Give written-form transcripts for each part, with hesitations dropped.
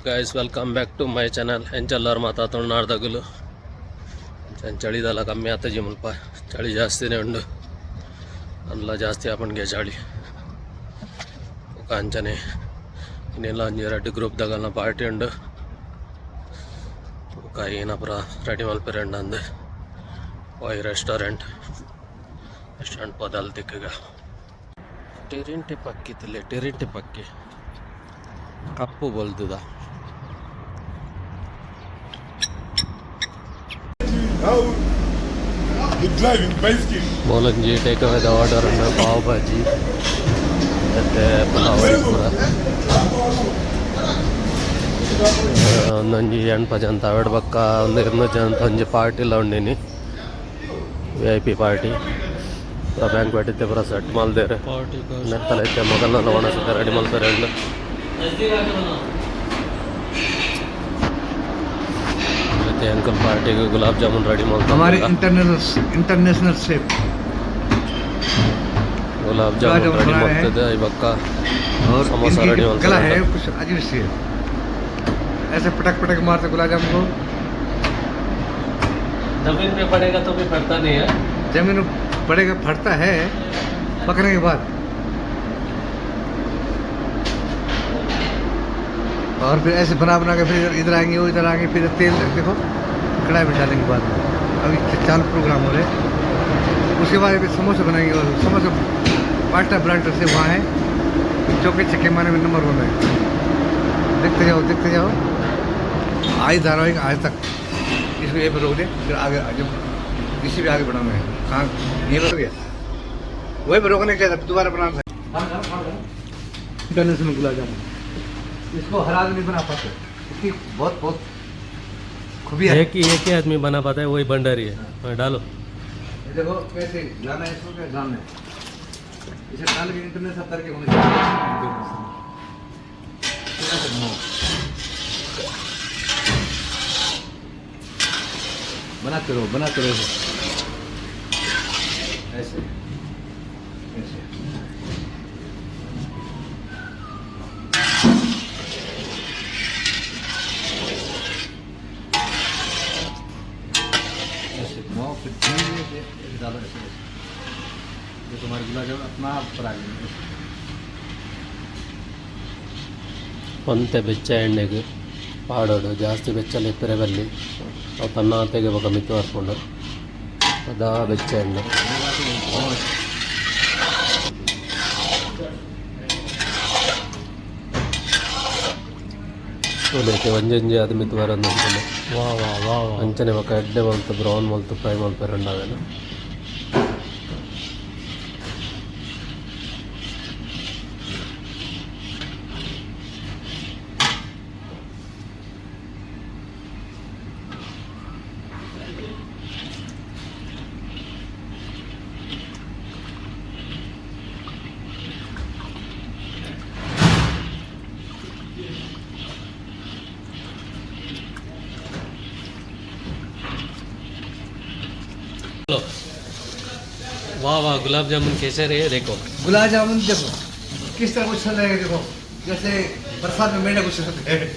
guys welcome back to my channel ಎಂಚೆಲ್ಲರೂ ಮಾತಾಡ್ಕೊಂಡು ನಾಡ್ದಾಗಲು ಚಳಿದೆಲ್ಲ ಕಮ್ಮಿ ಆಗ್ತದೆ ಮುಲ್ಪ ಚಳಿ ಜಾಸ್ತಿನೇ ಉಂಡು ಎಲ್ಲ ಜಾಸ್ತಿ ಆಪಣ್ಗೆ ಚಳಿ ಅಂಚನೆ ಇನ್ನೆಲ್ಲ ಒಂಜಿ ರೆಡ್ ಗ್ರೂಪ್ದಾಗಲ್ಲ ಪಾರ್ಟಿ ಉಂಡು ಏನಪ್ಪ ರೆಡಿ ಮಲ್ಪೆರಂಡು ಅಂದು ಪೋಯ್ ರೆಸ್ಟೋರೆಂಟ್ ಪೋದಲ್ ದಿಕ್ಕಗ ಟೆರಿಂಟಿ ಪಕ್ಕಿತ್ತಲ್ಲಿ ಟೆರಿಂಟಿ ಪಕ್ಕಿ ಕಪ್ಪು ಬಲ್ದುದ ಮೂಲಂಜಿ ಟೇಕ್ ಅವೇದ ಆರ್ಡರ್ ಉಂಡು ಪಾವ್ ಭಾಜಿ ಮತ್ತು ಪಲಾವ್ ಪೂರ ಒಂದೊಂಜಿ ಎಣ್ಪ ಜನ ಅವೆಡ್ ಪಕ್ಕ ಒಂದು 200 ಜನ ಒಂಜಿ ಪಾರ್ಟಿಲ ಉಂಡಿನಿ VIP ಪಾರ್ಟಿ ಪೂರ ಬ್ಯಾಂಕ್ವೆಟ್ ಇತ್ತೆ ಪೂರ ಸೆಟ್ ಮಲ್ದೇರೆ ನೆತ್ತಲ ಇತ್ತೆ ಮೊದಲೆಲ್ಲ ಒಣಸುತ್ತೆ ರೆಡಿ ಮಲ್ತಾರೆ ಉಂಡು अंकल पार्टी के गुलाब जामुन रेडी मलते हमारे international chef gulab jamun ready मलते थे बक्का और समोसा रेडी मलते कला है कुछ अजीब सी है ऐसे पटक पटक मारते गुलाब जामुन को जमीन पे पड़ेगा तो भी फटता नहीं है जमीन पड़ेगा फटता है पकने के बाद और फिर ऐसे बना के फिर इधर आएंगे वो इधर आएंगे फिर तेल देखो कढ़ाई में डालने के बाद अभी चालू प्रोग्राम हो रहे उसके बाद फिर समोसे बनाएंगे और समोसे 5टा ब्रांड से वहाँ है चौके छक्के माने में नंबर 1 है देखते जाओ आज धारावाहिक आज तक इसको ये पर रोक दे फिर आगे जब इसी भी आगे बढ़ाना है कहाँ ये पर गया वही पर रोकने के दोबारा बनाना है इंटरनेशनल गुलाब जामुन इसको हर आदमी बना पाते इसकी बहुत खूबी है एक ही आदमी बना पाता है वही भंडारी है हाँ, डालो ये देखो कैसे जाना है इसको क्या जानना है इसे डाल के इंटरनेट सब करके होने चाहिए बनाते रहो ऐसे तुम्हारे गुलाब जामुन अपना पर आ गए ಒಂತೆ ಬೆಚ್ಚ ಎಣ್ಣೆಗೆ ಪಾಡೋಡು ಜಾಸ್ತಿ ಬೆಚ್ಚಲ್ಲಿ ಇಪ್ಪರೆ ಬರಲಿ ಅವು ತನ್ನ ತೆಗೆಬೇಕು ಮಿತ್ತು ಹರ್ಕೊಂಡು ಅದಾ ಬೆಚ್ಚ ಎಣ್ಣೆ ಅದಕ್ಕೆ ಒಂಜೊಂಜಿ ಅದು ಮಿತ್ತು ಬರೋದು ಅಂತಾನೆ ವಾ ಅಂಚನೆ ಮಕ್ಕ ಎಡ್ಡೆ ಮಲ್ತು ಬ್ರೌನ್ ಮಲ್ತು ಫ್ರೈ ಮಲ್ಪೆರಂಡು ಅವೆಲ್ಲ वाह गुलाब जामुन कैसे रहे देखो गुलाब जामुन देखो किस तरह कुछ चल रहेगा देखो जैसे बरसात में मेंढक कुछ होते हैं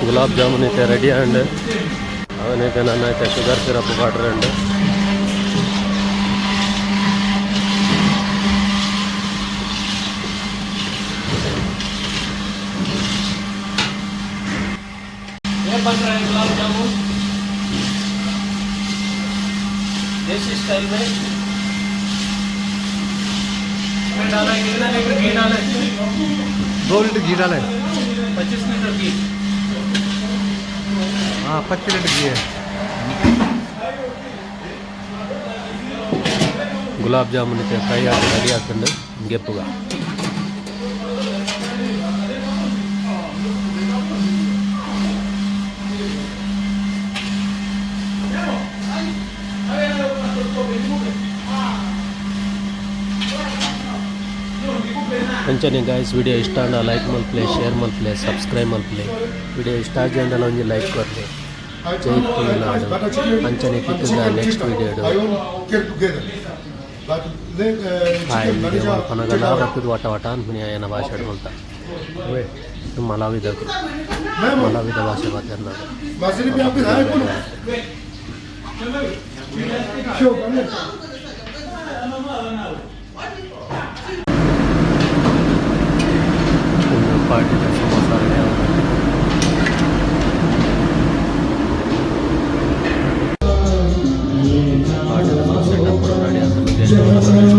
ಗುಲಾಬ್ ಜಾಮೂನ್ ಐತೆ ರೆಡಿ ಆ್ಯಂಡ್ ಅವನೈತೆ ನನ್ನ ಐತೆ ಶುಗರ್ ಸಿರಪ್ ವಾಟರ್ ಆ್ಯಂಡ್ बन रहा है गुलाब जामुन देसी स्टाइल में डाला है कितना लीटर घी डाला है 2 लीटर घी डाला है 25 लीटर घी हाँ 25 लीटर घी है ಗುಲಾಬ್ ಜಾಮೂನ್ ಐತೆ ಫ್ರೈ ಆಗಿ ರೆಡಿ ಹಾಕೊಂಡು ಗೆಪ್ಪುಗ ಅಂಚನೆ ಗಾಯ್ಸ್ ವಿಡಿಯೋ ಇಷ್ಟ ಅಂಡ ಲೈಕ್ ಮಲ್ಪ್ಲೆ ಶೇರ್ ಮಲ್ಪ್ಲೆ ಸಬ್ಸ್ಕ್ರೈಬ್ ಮಲ್ಪ್ಲೆ ವಿಡಿಯೋ ಇಷ್ಟ ಆಗಿ ಒಂಜಿ ಲೈಕ್ ಕೊಡ್ಲಿ ಜೈ ತುಳುನಾಡು ಅಂಚನೆ ಕಿತ್ತದ ನೆಕ್ಸ್ಟ್ ವಿಡಿಯೋ ಹಾಯ್ ವಿಡಿಯೋ ಮಲ್ಪನಗಲ ಬರ್ತದ ವಟ ವಟ ಅನ್ಪುನಿ ಆಯನ ಭಾಷೆ ಅಡ್ಕೊಳ್ತಾ ಮಲಾವಿದ ಭಾಷೆ ಮಾತಾಡ್ನಾಡು पार्टी का समोसा रेडी पार्टी का सेटअप रेडी